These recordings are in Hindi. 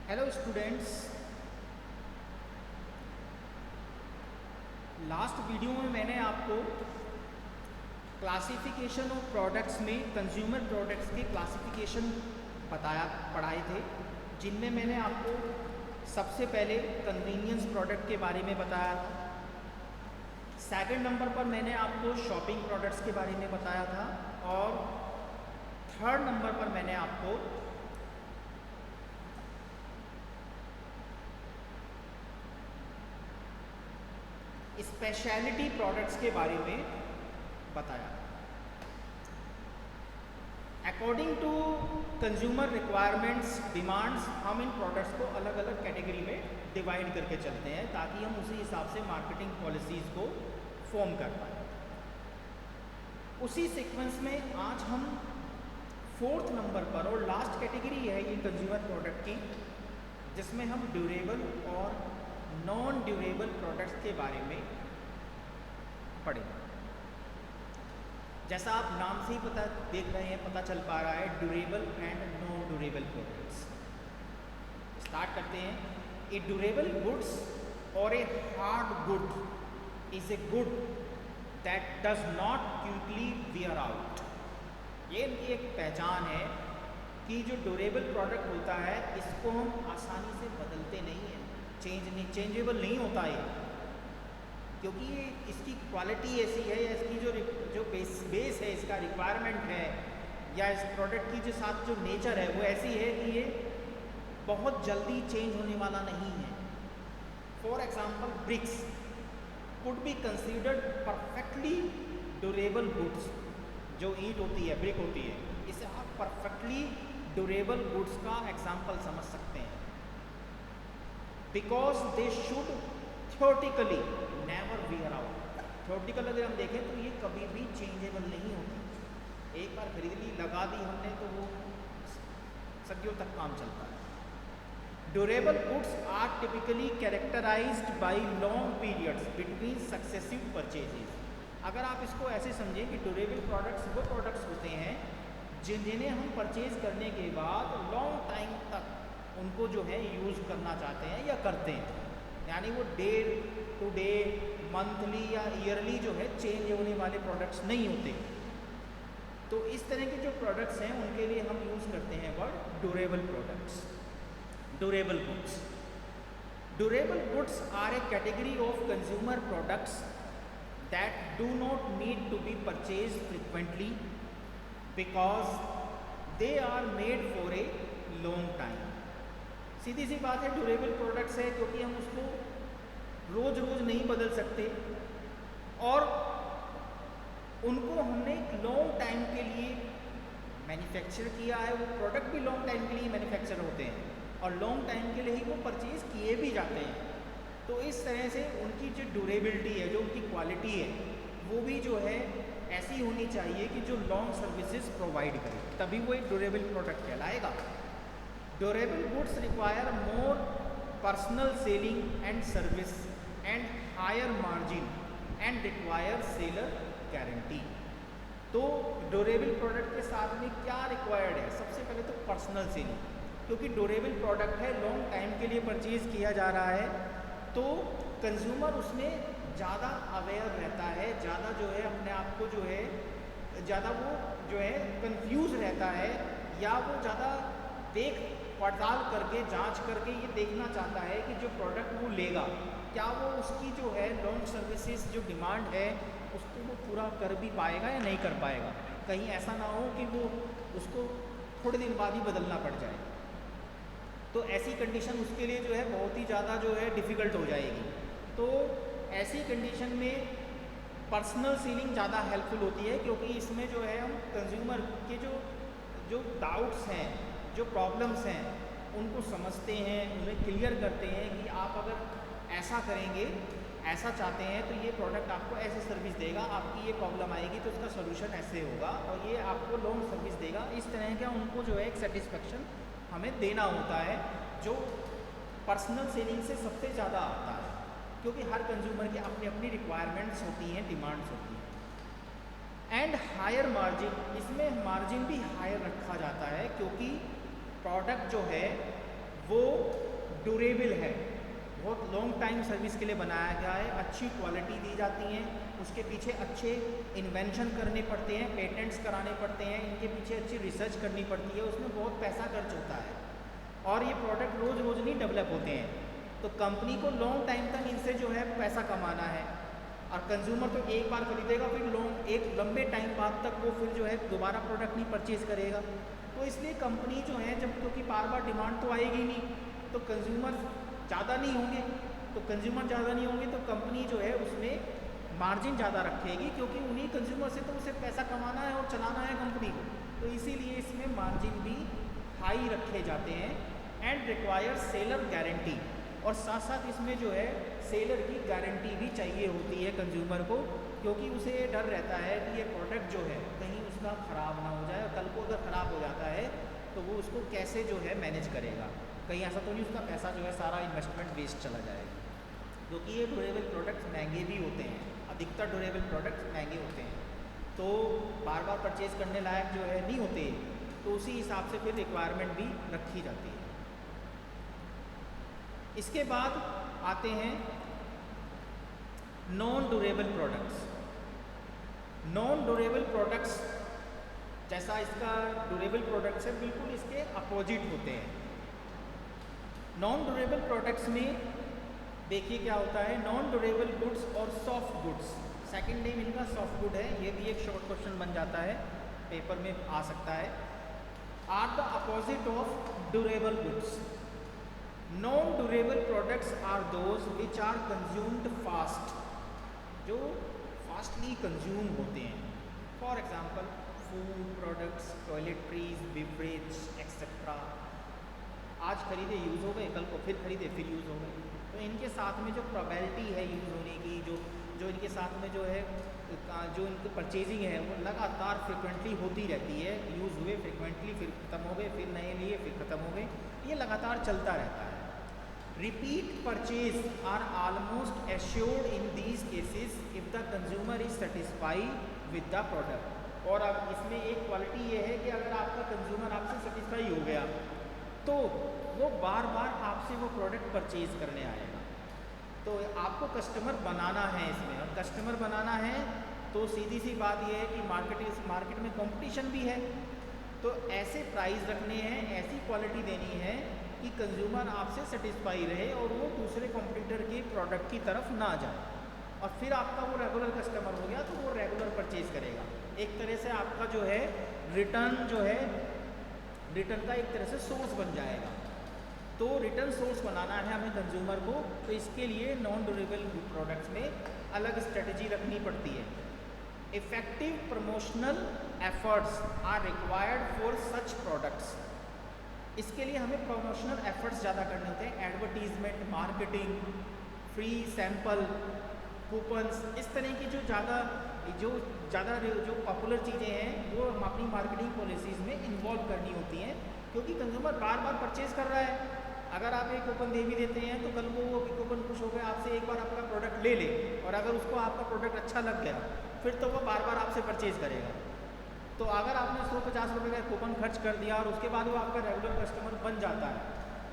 हेलो स्टूडेंट्स, लास्ट वीडियो में मैंने आपको क्लासिफिकेशन ऑफ प्रोडक्ट्स में कंज्यूमर प्रोडक्ट्स के क्लासिफिकेशन पढ़ाए थे, जिनमें मैंने आपको सबसे पहले कन्वीनियंस प्रोडक्ट के बारे में बताया था। सेकंड नंबर पर मैंने आपको शॉपिंग प्रोडक्ट्स के बारे में बताया था और थर्ड नंबर पर मैंने आपको स्पेशलिटी प्रोडक्ट्स के बारे में बताया। According to consumer requirements demands हम इन प्रोडक्ट्स को अलग अलग कैटेगरी में डिवाइड करके चलते हैं ताकि हम उसी हिसाब से मार्केटिंग पॉलिसीज़ को फॉर्म कर पाए। उसी सीक्वेंस में आज हम फोर्थ नंबर पर और लास्ट कैटेगरी है ये कंज्यूमर प्रोडक्ट की, जिसमें हम ड्यूरेबल और नॉन ड्यूरेबल प्रोडक्ट्स के बारे में पढ़ें। जैसा आप नाम से ही देख रहे हैं, पता चल पा रहा है durable and non durable products. Start करते हैं। ए ड्यूरेबल गुड्स और a hard good is a good that does not quickly wear out. ये इनकी एक पहचान है कि जो ड्यूरेबल प्रोडक्ट होता है इसको हम आसानी से बदलते नहीं हैं, चेंजेबल नहीं होता है, क्योंकि ये इसकी क्वालिटी ऐसी है या इसकी जो बेस है, इसका रिक्वायरमेंट है या इस प्रोडक्ट की जो साथ जो नेचर है वो ऐसी है कि ये बहुत जल्दी चेंज होने वाला नहीं है। For example bricks could be considered perfectly durable goods. जो ईंट होती है, ब्रिक होती है, इसे आप परफेक्टली ड्यूरेबल गुड्स का एग्जाम्पल समझ सकते हैं, because they should theoretically never wear out. Theoretical अगर हम देखें तो ये कभी भी चेंजेबल नहीं होती। एक बार खरीद ली, लगा दी हमने तो वो सदियों तक काम चलता है। Durable goods are typically characterised by long periods between successive purchases. अगर आप इसको ऐसे समझें कि ड्यूरेबल प्रोडक्ट्स वो प्रोडक्ट्स होते हैं जिन्हें हम परचेज करने के बाद लॉन्ग टाइम तक उनको जो है यूज़ करना चाहते हैं या करते हैं, यानी वो डे टू डे, मंथली या ईयरली जो है चेंज होने वाले प्रोडक्ट्स नहीं होते। तो इस तरह के जो प्रोडक्ट्स हैं उनके लिए हम यूज़ करते हैं word durable products, durable goods. Durable goods are a category of consumer products that do not need to be purchased frequently because they are made for a long time। सीधी सी बात है, ड्यूरेबल प्रोडक्ट्स है क्योंकि हम उसको रोज़ रोज़ नहीं बदल सकते और उनको हमने एक लॉन्ग टाइम के लिए मैन्युफैक्चर किया है। वो प्रोडक्ट भी लॉन्ग टाइम के लिए मैन्युफैक्चर होते हैं और लॉन्ग टाइम के लिए ही वो परचेज़ किए भी जाते हैं। तो इस तरह से उनकी जो ड्यूरेबिलिटी है, जो उनकी क्वालिटी है, वो भी जो है ऐसी होनी चाहिए कि जो लॉन्ग सर्विसेज प्रोवाइड करे, तभी वो एक ड्यूरेबल प्रोडक्ट कहलाएगा। Durable goods require more personal selling and service and higher margin and require seller guarantee. तो ड्यूरेबल प्रोडक्ट के साथ में क्या रिक्वायर्ड है? सबसे पहले तो पर्सनल सेलिंग, क्योंकि ड्यूरेबल प्रोडक्ट है, लॉन्ग टाइम के लिए परचेज़ किया जा रहा है, तो कंज्यूमर उसमें ज़्यादा अवेयर रहता है, ज़्यादा जो है अपने आप को जो है ज़्यादा वो जो है कंफ्यूज रहता है, या वो ज़्यादा देख पड़ताल करके जांच करके ये देखना चाहता है कि जो प्रोडक्ट वो लेगा क्या वो उसकी जो है लॉन्ग सर्विसेज जो डिमांड है उसको वो पूरा कर भी पाएगा या नहीं कर पाएगा। कहीं ऐसा ना हो कि वो उसको थोड़े दिन बाद ही बदलना पड़ जाए, तो ऐसी कंडीशन उसके लिए जो है बहुत ही ज़्यादा जो है डिफ़िकल्ट हो जाएगी। तो ऐसी कंडीशन में पर्सनल सेलिंग ज़्यादा हेल्पफुल होती है, क्योंकि इसमें जो है हम कंज्यूमर के जो डाउट्स हैं, जो प्रॉब्लम्स हैं, उनको समझते हैं, उन्हें क्लियर करते हैं कि आप अगर ऐसा करेंगे, ऐसा चाहते हैं तो ये प्रोडक्ट आपको ऐसे सर्विस देगा, आपकी ये प्रॉब्लम आएगी तो उसका सोल्यूशन ऐसे होगा और ये आपको लॉन्ग सर्विस देगा। इस तरह का उनको जो है एक सेटिस्फेक्शन हमें देना होता है, जो पर्सनल सेलिंग से सबसे ज़्यादा आता है, क्योंकि हर कंज्यूमर की अपनी अपनी रिक्वायरमेंट्स होती हैं, डिमांड्स होती हैं। एंड हायर मार्जिन, इसमें मार्जिन भी हायर रखा जाता है क्योंकि प्रोडक्ट जो है वो ड्यूरेबल है, बहुत लॉन्ग टाइम सर्विस के लिए बनाया गया है, अच्छी क्वालिटी दी जाती हैं, उसके पीछे अच्छे इन्वेंशन करने पड़ते हैं, पेटेंट्स कराने पड़ते हैं, इनके पीछे अच्छी रिसर्च करनी पड़ती है, उसमें बहुत पैसा खर्च होता है और ये प्रोडक्ट रोज़ रोज़ नहीं डेवलप होते हैं। तो कंपनी को लॉन्ग टाइम तक इनसे जो है पैसा कमाना है और कंज्यूमर तो एक बार खरीदेगा, फिर एक लंबे टाइम बाद तक वो फिर जो है दोबारा प्रोडक्ट नहीं परचेज़ करेगा। तो इसलिए कंपनी जो है जब, क्योंकि बार बार डिमांड तो आएगी नहीं, तो कंज्यूमर ज़्यादा नहीं होंगे, तो कंपनी जो है उसमें मार्जिन ज़्यादा रखेगी, क्योंकि उन्हीं कंज्यूमर से तो उसे पैसा कमाना है और चलाना है कंपनी को, तो इसीलिए इसमें मार्जिन भी हाई रखे जाते हैं। एंड रिक्वायर सेलर गारंटी, और साथ साथ इसमें जो है सेलर की गारंटी भी चाहिए होती है कंज्यूमर को, क्योंकि उसे डर रहता है कि ये प्रोडक्ट जो है कहीं उसका ख़राब ना हो जाए, और कल को अगर ख़राब हो जाता है तो वो उसको कैसे जो है मैनेज करेगा, कहीं ऐसा तो नहीं उसका पैसा जो है सारा इन्वेस्टमेंट वेस्ट चला जाएगा। क्योंकि ये ड्यूरेबल प्रोडक्ट्स महंगे भी होते हैं, अधिकतर ड्यूरेबल प्रोडक्ट्स महंगे होते हैं, तो बार बार परचेज़ करने लायक जो है नहीं होते, तो उसी हिसाब से फिर रिक्वायरमेंट भी रखी जाती है। इसके बाद आते हैं non durable products. Non durable products जैसा इसका ड्यूरेबल प्रोडक्ट्स है, बिल्कुल इसके अपोजिट होते हैं। नॉन ड्यूरेबल प्रोडक्ट्स में देखिए क्या होता है, नॉन ड्यूरेबल गुड्स और सॉफ्ट गुड्स, सेकंड नेम इनका सॉफ्ट गुड है, ये भी एक शॉर्ट क्वेश्चन बन जाता है, पेपर में आ सकता है। Are the opposite of durable goods. Non durable products are those which are consumed fast, जो फास्टली कंज्यूम होते हैं। For example food products, toiletries, beverage etcetera. आज खरीदे यूज़ हो गए, कल को फिर खरीदे फिर यूज़ हो गए, तो इनके साथ में जो प्रोबेबिलिटी है यूज़ होने की, जो इनके साथ में जो है जो इनकी परचेजिंग है वो लगातार फ्रिक्वेंटली होती रहती है, यूज़ हुए फ्रिक्वेंटली, फिर ख़त्म हो गए, फिर नए लिए, फिर ख़त्म हो गए, ये लगातार चलता रहता है। Repeat purchase are almost assured in these cases if the consumer is satisfied with the product. और अब इसमें एक क्वालिटी ये है कि अगर आपका कंज्यूमर आपसे सेटिस्फाई हो गया तो वो बार बार आपसे वो प्रोडक्ट परचेज करने आएगा। तो आपको कस्टमर बनाना है इसमें, और कस्टमर बनाना है तो सीधी सी बात ये है कि मार्केट में कंपटीशन भी है, तो ऐसे प्राइस रखने हैं, ऐसी क्वालिटी देनी है कि कंज्यूमर आपसे सेटिस्फाई रहे और वो दूसरे कॉम्पिटिटर के प्रोडक्ट की तरफ ना जाए, और फिर आपका वो रेगुलर कस्टमर हो गया तो वो रेगुलर परचेज करेगा। एक तरह से आपका जो है रिटर्न का एक तरह से सोर्स बन जाएगा। तो रिटर्न सोर्स बनाना है हमें कंज्यूमर को, तो इसके लिए नॉन ड्यूरेबल प्रोडक्ट्स में अलग स्ट्रेटजी रखनी पड़ती है। Effective promotional efforts are required for such products. इसके लिए हमें प्रमोशनल एफर्ट्स ज़्यादा करने होते हैं, advertisement, marketing, free sample, coupons, इस तरह की जो पॉपुलर चीज़ें हैं वो हम अपनी मार्केटिंग पॉलिसीज़ में इन्वॉल्व करनी होती हैं, क्योंकि कंज्यूमर बार बार परचेज कर रहा है। अगर आप एक कूपन दे भी देते हैं तो कल को वो कूपन खुश हो गया, आपसे एक बार आपका प्रोडक्ट ले ले, और अगर उसको आपका प्रोडक्ट अच्छा लग गया फिर तो वो बार बार आपसे परचेज करेगा। तो अगर आपने 150 रुपये का कूपन खर्च कर दिया और उसके बाद वो आपका रेगुलर कस्टमर बन जाता है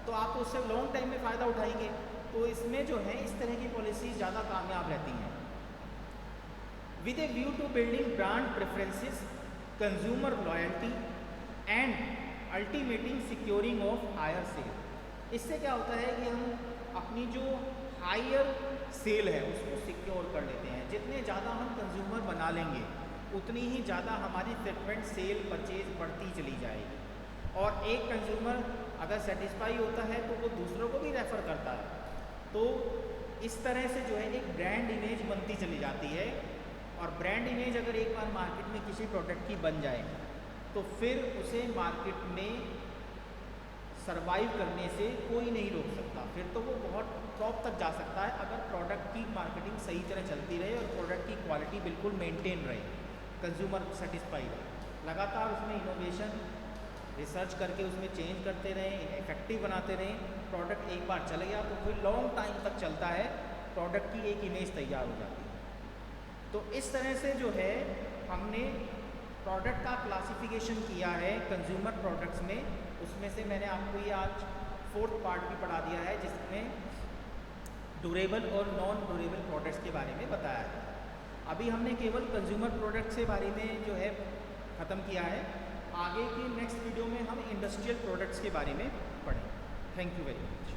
तो आप उससे लॉन्ग टाइम में फ़ायदा उठाएंगे। तो इसमें जो है इस तरह की पॉलिसीज़ ज़्यादा कामयाब रहती हैं। With a view to building brand preferences, consumer loyalty and ultimately securing of higher sale. इससे क्या होता है कि हम अपनी जो हायर सेल है उसको सिक्योर कर लेते हैं। जितने ज़्यादा हम कंज्यूमर बना लेंगे उतनी ही ज़्यादा हमारी फ्रिक्वेंट सेल परचेज बढ़ती चली जाएगी, और एक कंज्यूमर अगर सेटिस्फाई होता है तो वो दूसरों को भी रेफ़र करता है। तो इस तरह से जो है एक ब्रांड इमेज बनती चली जाती है, और ब्रांड इमेज अगर एक बार मार्केट में किसी प्रोडक्ट की बन जाए तो फिर उसे मार्केट में सरवाइव करने से कोई नहीं रोक सकता, फिर तो वो बहुत टॉप तक जा सकता है अगर प्रोडक्ट की मार्केटिंग सही तरह चलती रहे और प्रोडक्ट की क्वालिटी बिल्कुल मेंटेन रहे, कंज्यूमर सेटिस्फाई रहे। लगातार उसमें इनोवेशन, रिसर्च करके उसमें चेंज करते रहें, इफेक्टिव बनाते रहें। प्रोडक्ट एक बार चल गया तो फिर लॉन्ग टाइम तक चलता है, प्रोडक्ट की एक इमेज तैयार हो जाती है। तो इस तरह से जो है हमने प्रोडक्ट का क्लासिफिकेशन किया है कंज्यूमर प्रोडक्ट्स में। उसमें से मैंने आपको ये आज 4th पार्ट भी पढ़ा दिया है जिसमें ड्यूरेबल और नॉन ड्यूरेबल प्रोडक्ट्स के बारे में बताया है। अभी हमने केवल कंज्यूमर प्रोडक्ट्स के बारे में जो है ख़त्म किया है। आगे की नेक्स्ट वीडियो में हम इंडस्ट्रियल प्रोडक्ट्स के बारे में पढ़ें। Thank you very much.